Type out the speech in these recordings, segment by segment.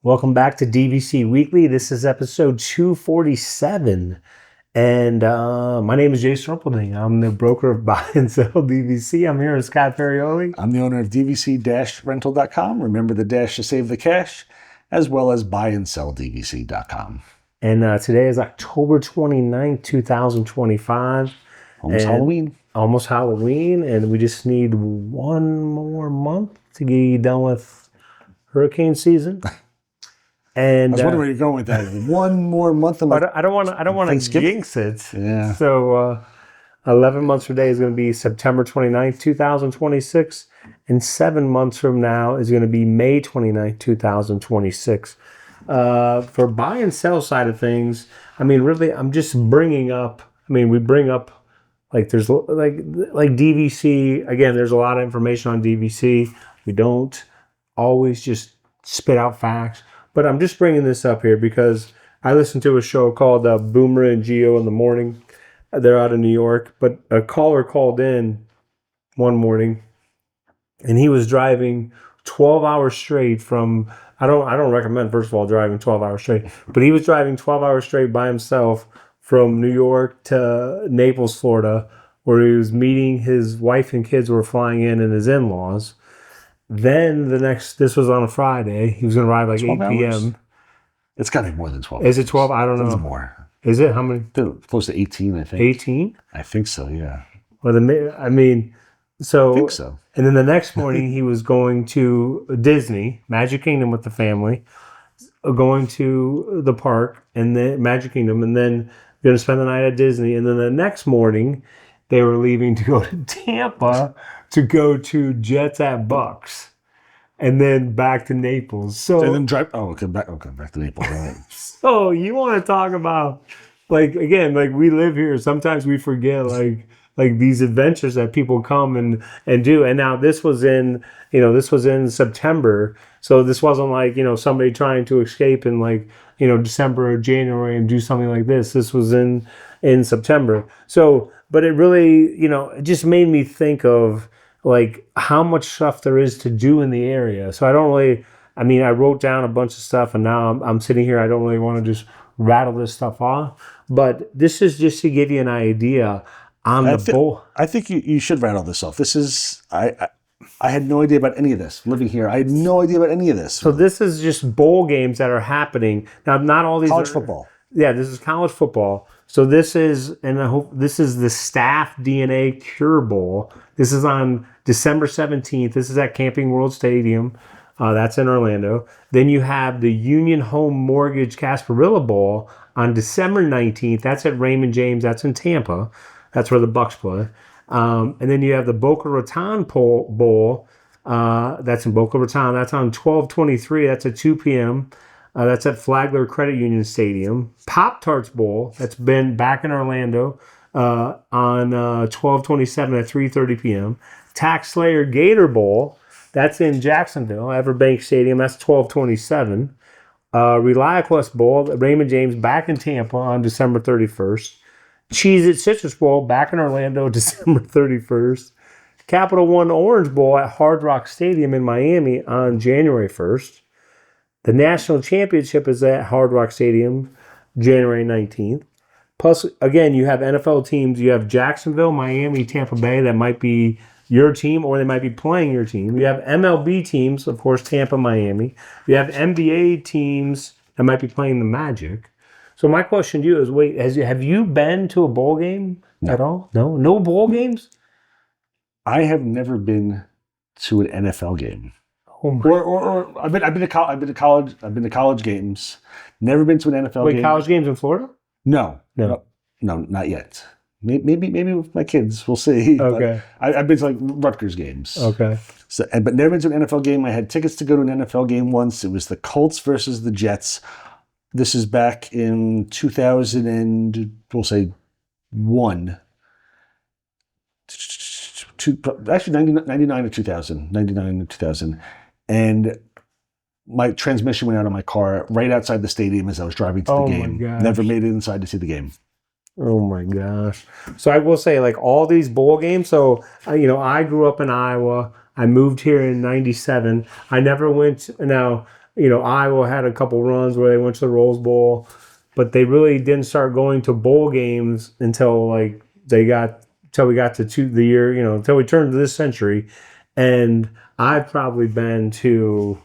Welcome back to DVC Weekly. This is episode 247. And my name is Jason Rumpleding. I'm the broker of Buy and Sell DVC. I'm here with Scott Ferrioli. I'm the owner of DVC-Rental.com. Remember the dash to save the cash, as well as Buy and Sell DVC.com. And today is October 29th, 2025. Almost Halloween. Almost Halloween. And we just need one more month to get done with hurricane season. And I was wondering where you're going with that. One more month. I don't want to jinx it. Yeah. So 11 months from today is going to be September 29th, 2026. And 7 months from now is going to be May 29th, 2026. For buy and sell side of things, I mean, really, I'm just bringing up, we bring up, there's like DVC. Again, there's a lot of information on DVC. We don't always just spit out facts. But I'm just bringing this up here because I listened to a show called Boomer and Geo in the morning. They're out of New York. But a caller called in one morning, and he was driving 12 hours straight from, I don't recommend, first of all, driving 12 hours straight. But he was driving 12 hours straight by himself from New York to Naples, Florida, where he was meeting his wife and kids were flying in and his in-laws. Then this was on a Friday. He was going to arrive like 8 p.m. It's got to be more than 12 Is it 12? I don't know. It's more. Is it? How many? Close to 18, I think. 18? I think so, yeah. Well, I think so. And then the next morning, he was going to Disney, Magic Kingdom with the family, going to the park and then Magic Kingdom, and then going to spend the night at Disney. And then the next morning, they were leaving to go to Tampa to go to Jets at Bucks, and then back to Naples. So and then drive. Back to Naples. Right. So you want to talk about, we live here. Sometimes we forget these adventures that people come and do. And now this was in September. So this wasn't somebody trying to escape in December or January and do something like this. This was in September. So, but it really, it just made me think of how much stuff there is to do in the area. So I wrote down a bunch of stuff, and now I'm sitting here. I don't really want to just rattle this stuff off, but this is just to give you an idea on the bowl. I think you should rattle this off. This is, I had no idea about any of this. Living here, I had no idea about any of this. So this is just bowl games that are happening. Now, not all these college football. Yeah, this is college football. So this is, and I hope this is the Staff DNA Cure Bowl. This is on December 17th. This is at Camping World Stadium. That's in Orlando. Then you have the Union Home Mortgage Gasparilla Bowl on December 19th. That's at Raymond James. That's in Tampa. That's where the Bucks play. And then you have the Boca Raton Bowl. That's in Boca Raton. That's on 12/23. That's at 2 p.m. That's at Flagler Credit Union Stadium. Pop-Tarts Bowl, that's been back in Orlando on 12/27 at 3:30 p.m. Tax Slayer Gator Bowl, that's in Jacksonville, Everbank Stadium, that's 12/27. ReliaQuest Bowl at Raymond James back in Tampa on December 31st. Cheez-It Citrus Bowl back in Orlando December 31st. Capital One Orange Bowl at Hard Rock Stadium in Miami on January 1st. The National Championship is at Hard Rock Stadium, January 19th. Plus, again, you have NFL teams. You have Jacksonville, Miami, Tampa Bay. That might be your team, or they might be playing your team. You have MLB teams, of course, Tampa, Miami. You have NBA teams that might be playing the Magic. So my question to you is, have you been to a bowl game at all? No bowl games? I have never been to an NFL game. Or I've been to college games. Never been to an NFL game. Wait, college games in Florida? No, not yet. Maybe with my kids, we'll see. Okay. But I've been to Rutgers games. Okay. So, but never been to an NFL game. I had tickets to go to an NFL game once. It was the Colts versus the Jets. This is back in 2000 and we'll say one. Actually, 99 or 2000. 99 or 2000. And my transmission went out of my car right outside the stadium as I was driving to the game. Never made it inside to see the game. Oh my gosh. So I will say, all these bowl games. So, I grew up in Iowa. I moved here in 97. I never went. Now, Iowa had a couple runs where they went to the Rose Bowl, but they really didn't start going to bowl games until like until we got to the year, until we turned to this century. And I've probably been to,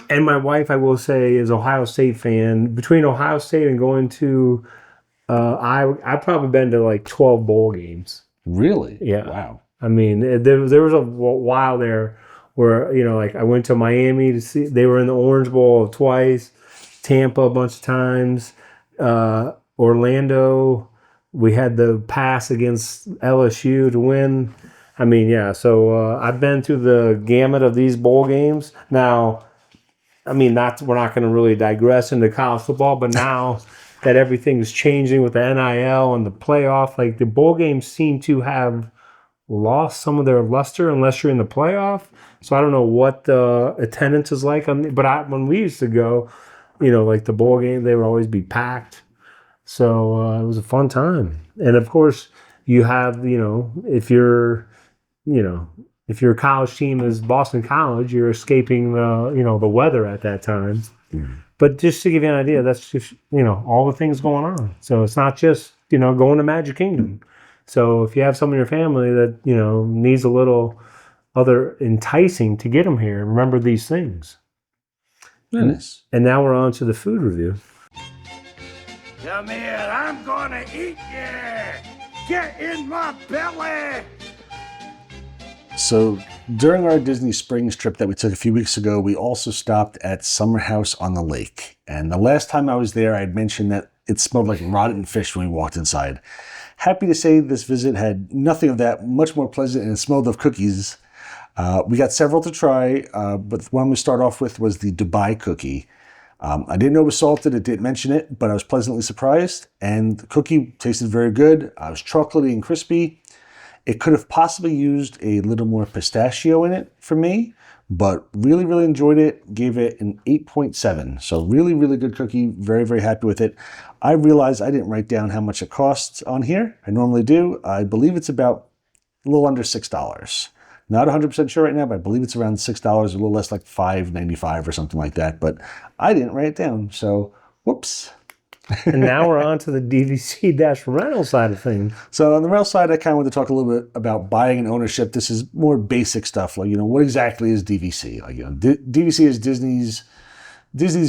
and my wife, I will say, is Ohio State fan. Between Ohio State and going to, I've probably been to like 12 bowl games. Really? Yeah. Wow. I mean, there was a while there where, like I went to Miami to see, they were in the Orange Bowl twice, Tampa a bunch of times, Orlando. We had the pass against LSU to win. I mean, yeah. So I've been through the gamut of these bowl games. Now, I mean, we're not going to really digress into college football, but now that everything's changing with the NIL and the playoff, like the bowl games seem to have lost some of their luster unless you're in the playoff. So I don't know what the attendance is like but when we used to go, like the bowl game, they would always be packed. So it was a fun time. And of course, you have, if your college team is Boston College, you're escaping the weather at that time. Mm-hmm. But just to give you an idea, that's just, all the things going on. So it's not just, going to Magic Kingdom. So if you have someone in your family that, needs a little other enticing to get them here, remember these things. Nice. And now we're on to the food review. Come here, I'm gonna eat you! Get in my belly! So during our Disney Springs trip that we took a few weeks ago, we also stopped at Summer House on the Lake. And the last time I was there, I had mentioned that it smelled like rotten fish when we walked inside. Happy to say this visit had nothing of that, much more pleasant, and it smelled of cookies. We got several to try, but the one we start off with was the Dubai cookie. I didn't know it was salted, it didn't mention it, but I was pleasantly surprised, and the cookie tasted very good. It was chocolatey and crispy. It could have possibly used a little more pistachio in it for me, but really, really enjoyed it. Gave it an 8.7. So really, really good cookie. Very, very happy with it. I realized I didn't write down how much it costs on here. I normally do. I believe it's about a little under $6. Not 100% sure right now, but I believe it's around $6, a little less, like $5.95 or something like that. But I didn't write it down, so whoops. And now we're on to the DVC-rental side of things. So on the rental side, I kind of want to talk a little bit about buying and ownership. This is more basic stuff, like, what exactly is DVC? Like, DVC is Disney's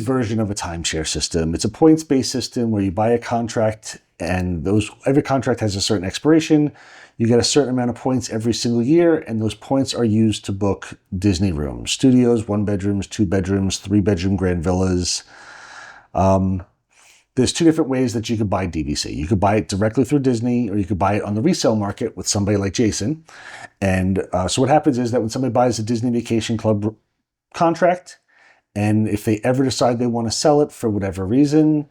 version of a timeshare system. It's a points-based system where you buy a contract, and every contract has a certain expiration. You get a certain amount of points every single year, and those points are used to book Disney rooms, studios, 1-bedrooms, 2-bedrooms, 3-bedroom grand villas. There's two different ways that you could buy DVC. You could buy it directly through Disney, or you could buy it on the resale market with somebody like Jason. And so what happens is that when somebody buys a Disney Vacation Club contract, and if they ever decide they want to sell it for whatever reason,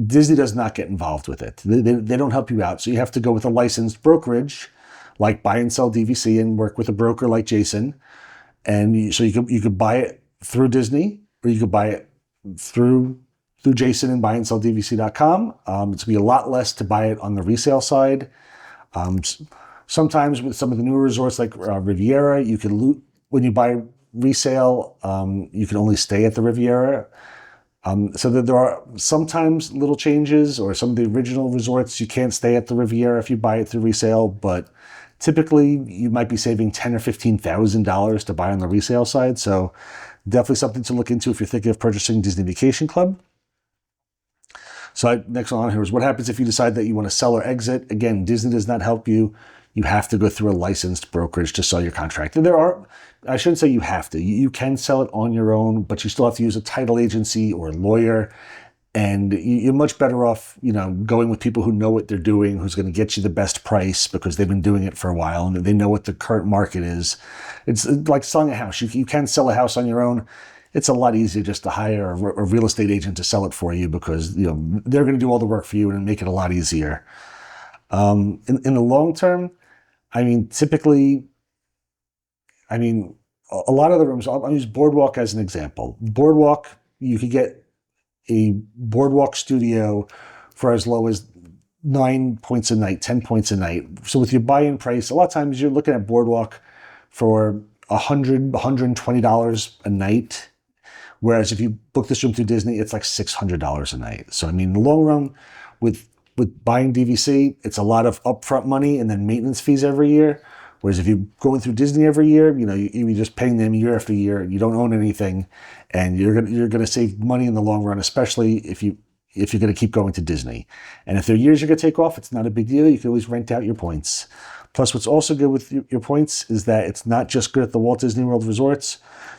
Disney does not get involved with it. They don't help you out. So you have to go with a licensed brokerage, like Buy and Sell DVC, and work with a broker like Jason. And so you could buy it through Disney, or you could buy it through Jason and buyandsellDVC.com. It's going to be a lot less to buy it on the resale side. Sometimes with some of the newer resorts like Riviera, you can when you buy resale, you can only stay at the Riviera. So that there are sometimes little changes, or some of the original resorts, you can't stay at the Riviera if you buy it through resale, but typically you might be saving $10,000 or $15,000 to buy on the resale side. So definitely something to look into if you're thinking of purchasing Disney Vacation Club. So next on here is what happens if you decide that you want to sell or exit. Again, Disney does not help you. You have to go through a licensed brokerage to sell your contract. And I shouldn't say you have to. You can sell it on your own, but you still have to use a title agency or a lawyer. And you're much better off, going with people who know what they're doing, who's going to get you the best price because they've been doing it for a while and they know what the current market is. It's like selling a house. You can sell a house on your own. It's a lot easier just to hire a real estate agent to sell it for you because they're going to do all the work for you and make it a lot easier. In the long term, typically, a lot of the rooms, I'll use Boardwalk as an example. Boardwalk, you could get a Boardwalk studio for as low as 9 points a night, 10 points a night. So with your buy-in price, a lot of times you're looking at Boardwalk for $100, $120 a night. Whereas if you book this room through Disney, it's like $600 a night. So I mean, in the long run, with buying DVC, it's a lot of upfront money and then maintenance fees every year. Whereas if you're going through Disney every year, you know, you're just paying them year after year. You don't own anything, and you're gonna save money in the long run, especially if you're going to keep going to Disney. And if there are years you're going to take off, it's not a big deal. You can always rent out your points. Plus, what's also good with your points is that it's not just good at the Walt Disney World resorts.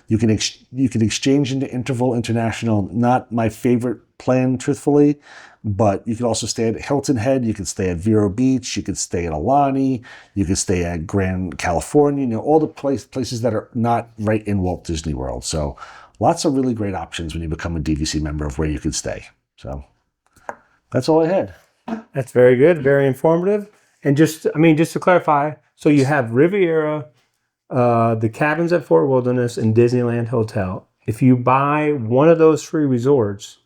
You can exchange into Interval International. Not my favorite plan, truthfully, but you can also stay at Hilton Head. You can stay at Vero Beach. You can stay at Alani. You can stay at Grand California. You know, all the places that are not right in Walt Disney World. So lots of really great options when you become a DVC member of where you can stay. So that's all I had. That's very good, very informative. And just to clarify, so you have Riviera, the cabins at Fort Wilderness, and Disneyland Hotel. If you buy one of those three resorts,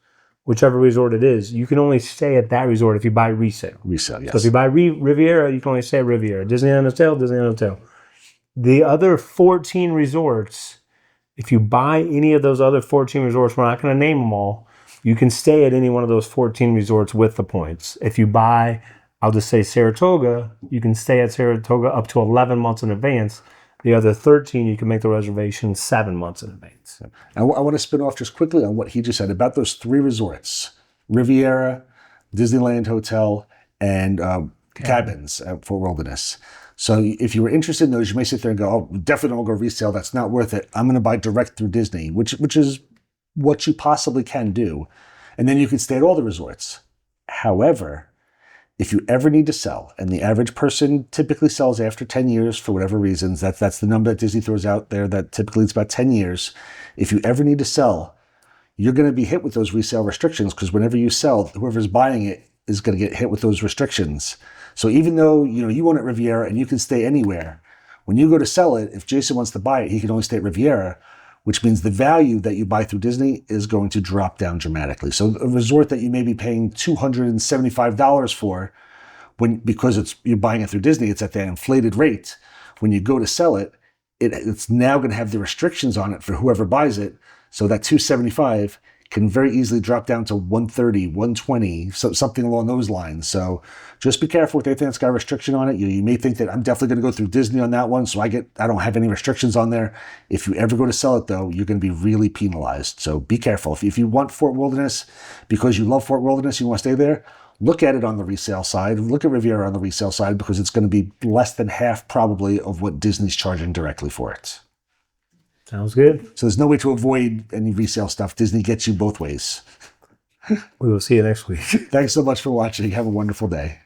whichever resort it is, you can only stay at that resort if you buy resale. Resale, yes. So if you buy Riviera, you can only stay at Riviera. Disneyland Hotel. The other 14 resorts, if you buy any of those other 14 resorts, we're not going to name them all, you can stay at any one of those 14 resorts with the points. If you buy, I'll just say Saratoga, you can stay at Saratoga up to 11 months in advance. The other 13, you can make the reservation 7 months in advance. I want to spin off just quickly on what he just said about those three resorts, Riviera, Disneyland Hotel, and cabins at Fort Wilderness. So if you were interested in those, you may sit there and go, oh, definitely don't go resale. That's not worth it. I'm going to buy direct through Disney, which is what you possibly can do. And then you can stay at all the resorts. However, if you ever need to sell, and the average person typically sells after 10 years for whatever reasons, that's the number that Disney throws out there, that typically it's about 10 years. If you ever need to sell, you're going to be hit with those resale restrictions, because whenever you sell, whoever's buying it is going to get hit with those restrictions. So even though you own it Riviera and you can stay anywhere, when you go to sell it, if Jason wants to buy it, he can only stay at Riviera, which means the value that you buy through Disney is going to drop down dramatically. So a resort that you may be paying $275 for, because you're buying it through Disney, it's at that inflated rate. When you go to sell it, it's now going to have the restrictions on it for whoever buys it. So that $275 can very easily drop down to $130, $120, something along those lines. So just be careful with anything that's got a restriction on it. You may think that I'm definitely going to go through Disney on that one, so I don't have any restrictions on there. If you ever go to sell it, though, you're going to be really penalized. So be careful. If you want Fort Wilderness because you love Fort Wilderness, you want to stay there, look at it on the resale side. Look at Riviera on the resale side, because it's going to be less than half probably of what Disney's charging directly for it. Sounds good. So there's no way to avoid any resale stuff. Disney gets you both ways. We will see you next week. Thanks so much for watching. Have a wonderful day.